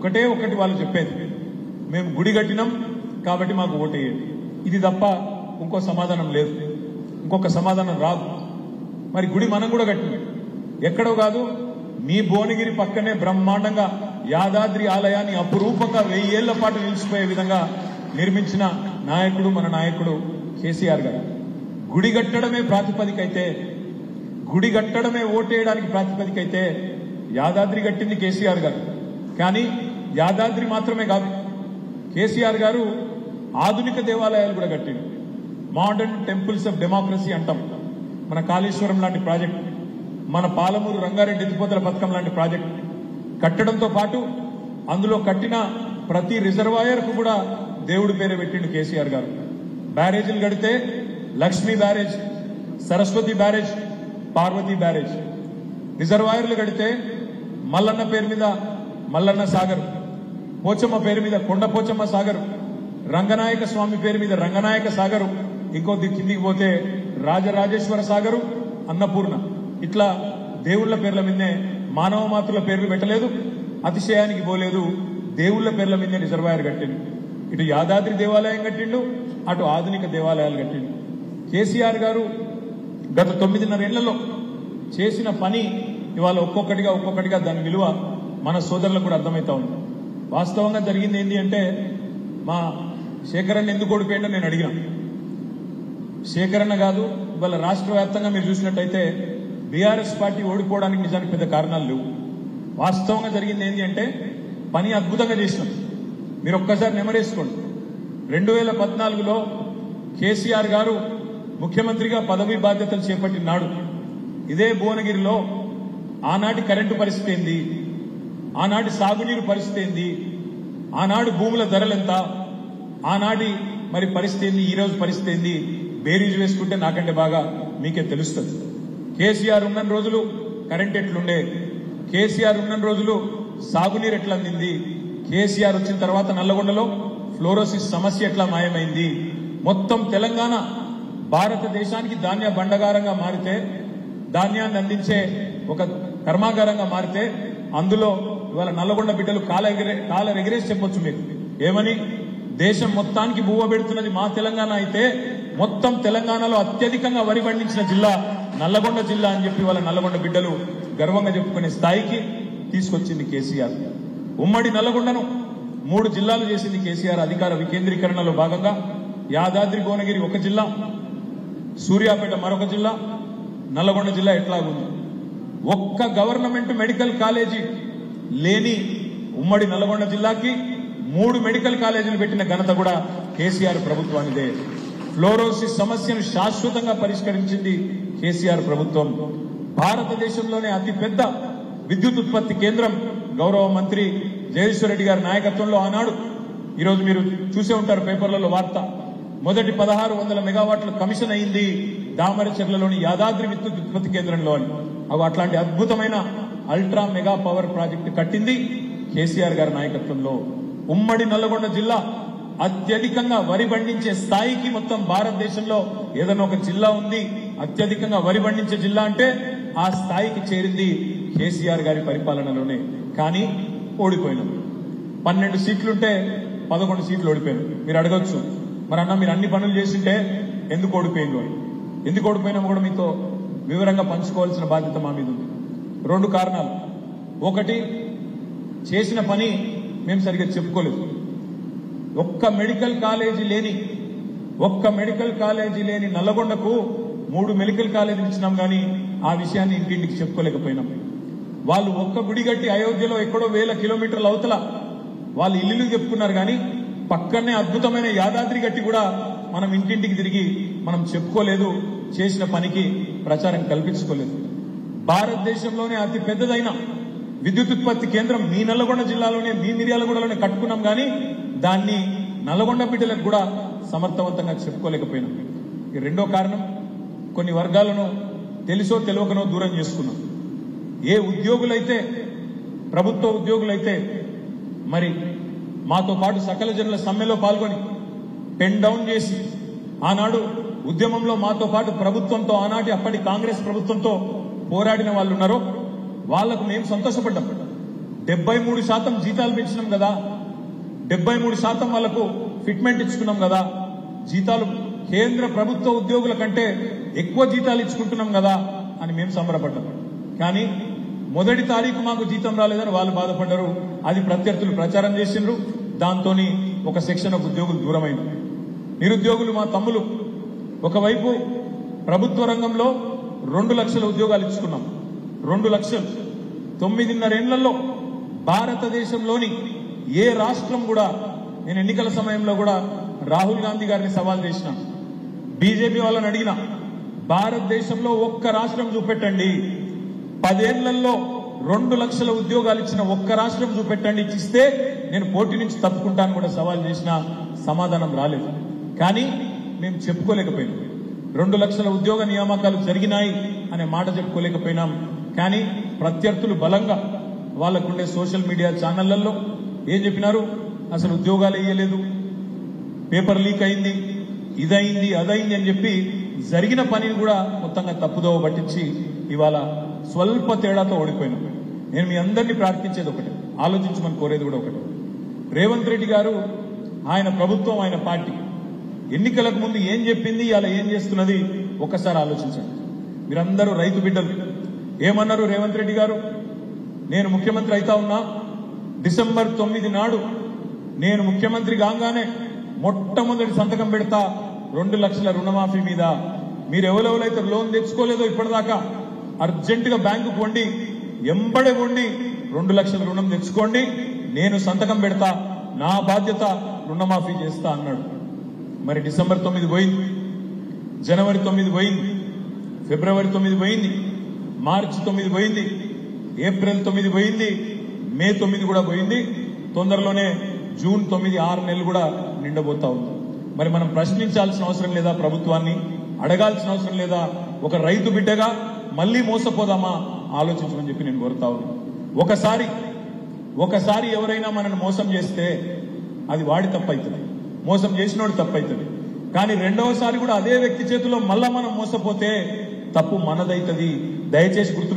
ఒకటి వాళ్ళు చెప్పేది, మేము గుడి కట్టినాం కాబట్టి మాకు ఓటేయండి. ఇది తప్ప ఇంకో సమాధానం లేదు, ఇంకొక సమాధానం రాదు. మరి గుడి మనం కూడా కట్టినాం, ఎక్కడో కాదు, మీ భువనగిరి పక్కనే బ్రహ్మాండంగా యాదాద్రి ఆలయాన్ని అపురూపంగా 1000 ఏళ్ల పాటు నిలిచిపోయే విధంగా నిర్మించిన నాయకుడు మన నాయకుడు కేసీఆర్ గారు. గుడి కట్టడమే ప్రాతిపదికైతే, గుడి కట్టడమే ఓటేయడానికి ప్రాతిపదికైతే యాదాద్రి కట్టింది కేసీఆర్ గారు. కానీ యాదాద్రి మాత్రమే కాదు, కేసీఆర్ గారు ఆధునిక దేవాలయాలు కూడా కట్టిండు. మోడర్న్ టెంపుల్స్ ఆఫ్ డెమోక్రసీ అంటాం. మన కాళేశ్వరం లాంటి ప్రాజెక్ట్, మన పాలమూరు రంగారెడ్డి ఎత్తిపోతల పథకం లాంటి ప్రాజెక్ట్ కట్టడంతో పాటు అందులో కట్టిన ప్రతి రిజర్వాయర్కు కూడా దేవుడి పేరు పెట్టిండు కేసీఆర్ గారు. బ్యారేజీలు కడితే Lakshmi barrage, Saraswati barrage, Parvati barrage. రిజర్వాయర్లు కడితే మల్లన్న పేరు మీద మల్లన్న సాగర్, పోచమ్మ పేరు మీద కొండ పోచమ్మ సాగర్, రంగనాయక స్వామి పేరు మీద రంగనాయక సాగరు, ఇంకో కిందికి పోతే రాజరాజేశ్వర సాగరు, అన్నపూర్ణ. ఇట్లా దేవుళ్ల పేర్ల మీదనే, మానవ మాతృల పేర్లు పెట్టలేదు, అతిశయానికి పోలేదు, దేవుళ్ల పేర్ల మీదనే రిజర్వాయర్ కట్టిండు. ఇటు యాదాద్రి దేవాలయం కట్టిండు, అటు ఆధునిక దేవాలయాలు కట్టిండు. కేసీఆర్ గారు గత 9.5 ఏళ్లలో చేసిన పని ఇవాళ ఒక్కొక్కటిగా దాని విలువ మన సోదరులకు కూడా అర్థమవుతా ఉంది. వాస్తవంగా జరిగింది ఏంటి అంటే, మా శేఖరన్న ఎందుకు ఓడిపోయిండో నేను అడిగినా. శేఖరన్న కాదు, ఇవాళ రాష్ట్ర వ్యాప్తంగా మీరు చూసినట్టయితే బీఆర్ఎస్ పార్టీ ఓడిపోవడానికి నిజానికి పెద్ద కారణాలు లేవు. వాస్తవంగా జరిగింది ఏంటి అంటే, పని అద్భుతంగా చేసినాం. మీరు ఒక్కసారి నెమరేసుకోండి. 2014లో కేసీఆర్ గారు ముఖ్యమంత్రిగా పదవి బాధ్యతలు చేపట్టిన నాడు ఇదే భువనగిరిలో ఆనాటి కరెంటు పరిస్థితి ఏంది, ఆనాటి సాగునీరు పరిస్థితి ఏంది, ఆనాడు భూముల ధరలెంత, ఆనాటి మరి పరిస్థితి ఏంది, ఈ రోజు పరిస్థితి ఏంది, బేరీజు వేసుకుంటే నాకంటే బాగా మీకే తెలుస్తుంది. కేసీఆర్ ఉన్న రోజులు కరెంట్ ఎట్లుండే, కేసీఆర్ ఉన్న రోజులు సాగునీరు ఎట్లా అందింది, కేసీఆర్ వచ్చిన తర్వాత నల్లగొండలో ఫ్లోరోసిస్ సమస్య ఎట్లా మాయమైంది, మొత్తం తెలంగాణ భారతదేశానికి ధాన్య బండగారంగా మారితే, ధాన్యాన్ని అందించే ఒక కర్మాగారంగా మారితే, అందులో ఇవాళ నల్లగొండ బిడ్డలు కాలరెగిరేసి చెప్పొచ్చు మీకు. ఏమని? దేశం మొత్తానికి బువ్వ పెడుతున్నది మా తెలంగాణ అయితే, మొత్తం తెలంగాణలో అత్యధికంగా వరి పండించిన జిల్లా నల్లగొండ జిల్లా అని చెప్పి వాళ్ళ నల్లగొండ బిడ్డలు గర్వంగా చెప్పుకునే స్థాయికి తీసుకొచ్చింది కేసీఆర్. ఉమ్మడి నల్లగొండను 3 జిల్లాలు చేసింది కేసీఆర్. అధికార వికేంద్రీకరణలో భాగంగా యాదాద్రి భువనగిరి ఒక జిల్లా, సూర్యాపేట మరొక జిల్లా, నల్లగొండ జిల్లా ఎట్లాగుంది. ఒక్క గవర్నమెంట్ మెడికల్ కాలేజీ లేని ఉమ్మడి నల్లగొండ జిల్లాకి 3 మెడికల్ కాలేజీలు పెట్టిన ఘనత కూడా కేసీఆర్ ప్రభుత్వానిదే. ఫ్లోరోసిస్ సమస్యను శాశ్వతంగా పరిష్కరించింది కేసీఆర్ ప్రభుత్వం. భారతదేశంలోనే అతిపెద్ద విద్యుత్ ఉత్పత్తి కేంద్రం గౌరవ మంత్రి జగదీశ్వర్ రెడ్డి గారి నాయకత్వంలో ఆనాడు, ఈరోజు మీరు చూసే ఉంటారు పేపర్లలో వార్త, మొదటి 1600 మెగావాట్ల కమిషన్ అయింది దామరచెర్లలోని యాదాద్రి విద్యుత్ ఉత్పత్తి కేంద్రంలో అని. అట్లాంటి అద్భుతమైన అల్ట్రా మెగా పవర్ ప్రాజెక్టు కట్టింది కేసీఆర్ గారి నాయకత్వంలో. ఉమ్మడి నల్లగొండ జిల్లా అత్యధికంగా వరి పండించే స్థాయికి మొత్తం భారతదేశంలో ఏదైనా ఒక జిల్లా ఉంది అత్యధికంగా వరి పండించే జిల్లా అంటే ఆ స్థాయికి చేరింది కేసీఆర్ గారి పరిపాలనలోనే. కానీ ఓడిపోయినాం. 12 సీట్లుంటే 11 సీట్లు ఓడిపోయాను. మీరు అడగొచ్చు, మరి అన్న మీరు అన్ని పనులు చేసింటే ఎందుకు ఓడిపోయింది అని. ఎందుకు ఓడిపోయినామో కూడా మీతో వివరంగా పంచుకోవాల్సిన బాధ్యత మా మీద ఉంది. 2 కారణాలు. ఒకటి, చేసిన పని మేము సరిగ్గా చెప్పుకోలేదు. ఒక్క మెడికల్ కాలేజీ లేని నల్లగొండకు 3 మెడికల్ కాలేజీలు ఇచ్చినాం కానీ ఆ విషయాన్ని ఇంటింటికి చెప్పుకోలేకపోయినాం. వాళ్ళు ఒక్క గుడి కట్టి అయోధ్యలో ఎక్కడో 1000 కిలోమీటర్ల అవతల వాళ్ళు ఇల్లు చెప్పుకున్నారు కానీ పక్కనే అద్భుతమైన యాదాద్రి గట్టి కూడా మనం ఇంటింటికి తిరిగి మనం చెప్పుకోలేదు, చేసిన పనికి ప్రచారం కల్పించుకోలేదు. భారతదేశంలోనే అతి పెద్దదైన విద్యుత్ ఉత్పత్తి కేంద్రం మీ నల్లగొండ జిల్లాలోనే, మీ మిర్యాలగూడలోనే కట్టుకున్నాం కానీ దాన్ని నల్లగొండ బిడ్డలకు కూడా సమర్థవంతంగా చెప్పుకోలేకపోయినాం. ఈ 2వ కారణం, కొన్ని వర్గాలను తెలుసో తెలియకనో దూరం చేసుకున్నాం. ఏ ఉద్యోగులైతే, ప్రభుత్వ ఉద్యోగులైతే మరి మాతో పాటు సకల జనుల సమ్మెలో పాల్గొని పెన్ డౌన్ చేసి ఆనాడు ఉద్యమంలో మాతో పాటు ప్రభుత్వంతో, ఆనాటి అప్పటి కాంగ్రెస్ ప్రభుత్వంతో పోరాడిన వాళ్ళు ఉన్నారో వాళ్లకు మేము సంతోషపడ్డాం. 73% జీతాలు పెంచినాం కదా, 73% వాళ్ళకు ఫిట్మెంట్ ఇచ్చుకున్నాం కదా, జీతాలు కేంద్ర ప్రభుత్వ ఉద్యోగుల కంటే ఎక్కువ జీతాలు ఇచ్చుకుంటున్నాం కదా అని మేము సంబరపడ్డాం. కానీ మొదటి తారీఖు మాకు జీతం రాలేదని వాళ్ళు బాధపడ్డారు. అది ప్రత్యర్థులు ప్రచారం చేసిండ్రు. దాంతోని ఒక సెక్షన్ ఆఫ్ ఉద్యోగులు దూరమైంది. నిరుద్యోగులు మా తమ్ములు ఒకవైపు ప్రభుత్వ రంగంలో 2 లక్షల ఉద్యోగాలు ఇచ్చుకున్నాం. 2 లక్షలు 9.5 ఏళ్లలో భారతదేశంలోని ఏ రాష్ట్రం కూడా, నేను ఎన్నికల సమయంలో కూడా రాహుల్ గాంధీ గారిని సవాల్ చేసిన, బీజేపీ వాళ్ళని అడిగిన, భారతదేశంలో ఒక్క రాష్ట్రం చూపెట్టండి, 10 ఏళ్లలో 2 లక్షల ఉద్యోగాలు ఇచ్చిన ఒక్క రాష్ట్రం చూపెట్టండి, ఇచ్చిస్తే నేను పోటీ నుంచి తప్పుకుంటాను కూడా సవాల్ చేసిన, సమాధానం రాలేదు. కానీ మేము చెప్పుకోలేకపోయినాం. 2 లక్షల ఉద్యోగ నియామకాలు జరిగినాయి అనే మాట చెప్పుకోలేకపోయినాం. కానీ ప్రత్యర్థులు బలంగా వాళ్ళకుండే సోషల్ మీడియా ఛానళ్లలో ఏం చెప్పినారు, అసలు ఉద్యోగాలు ఇయ్యలేదు, పేపర్ లీక్ అయింది, ఇదైంది అదైంది అని చెప్పి జరిగిన పనిని కూడా మొత్తంగా తప్పుదోవ పట్టించి ఇవాళ స్వల్ప తేడాతో ఓడిపోయినాం. నేను మీ అందరినీ ప్రార్థించేది ఒకటి, ఆలోచించమని కోరేది కూడా ఒకటి. రేవంత్ రెడ్డి గారు, ఆయన ప్రభుత్వం, ఆయన పార్టీ ఎన్నికలకు ముందు ఏం చెప్పింది, ఇలా ఏం చేస్తున్నది ఒక్కసారి ఆలోచించండి. మీరందరూ రైతు బిడ్డలు. ఏమన్నారు రేవంత్ రెడ్డి గారు, నేను ముఖ్యమంత్రి అయితా ఉన్నా, డిసెంబర్ 9 నాడు నేను ముఖ్యమంత్రి కాగానే మొట్టమొదటి సంతకం పెడతా 2 లక్షల రుణమాఫీ మీద. మీరు ఎవరెవరైతే లోన్ తెచ్చుకోలేదో ఇప్పటిదాకా అర్జెంటుగా బ్యాంకుకు వండి, ఎంబడే వండి 2 లక్షల రుణం తెచ్చుకోండి, నేను సంతకం పెడతా, నా బాధ్యత, రుణమాఫీ చేస్తా అన్నాడు. మరి డిసెంబర్ 9 పోయింది, జనవరి 9 పోయింది, ఫిబ్రవరి 9 పోయింది, మార్చి 9 పోయింది, ఏప్రిల్ 9 పోయింది, మే 9 కూడా పోయింది, తొందరలోనే జూన్ 9, 6 నెలలు కూడా నిండబోతా ఉంది. మరి మనం ప్రశ్నించాల్సిన అవసరం లేదా? ప్రభుత్వాన్ని అడగాల్సిన అవసరం లేదా? ఒక రైతు బిడ్డగా మళ్ళీ మోసపోదామా? ఆలోచించమని చెప్పి నేను కోరుతా ఉన్నాను. ఒకసారి ఎవరైనా మనల్ని మోసం చేస్తే అది వాడి తప్పైతుంది, మోసం చేసినోడు తప్పైతుంది. కానీ రెండవసారి కూడా అదే వ్యక్తి చేతిలో మళ్ళా మనం మోసపోతే తప్పు మనదైతుంది. దయచేసి గుర్తు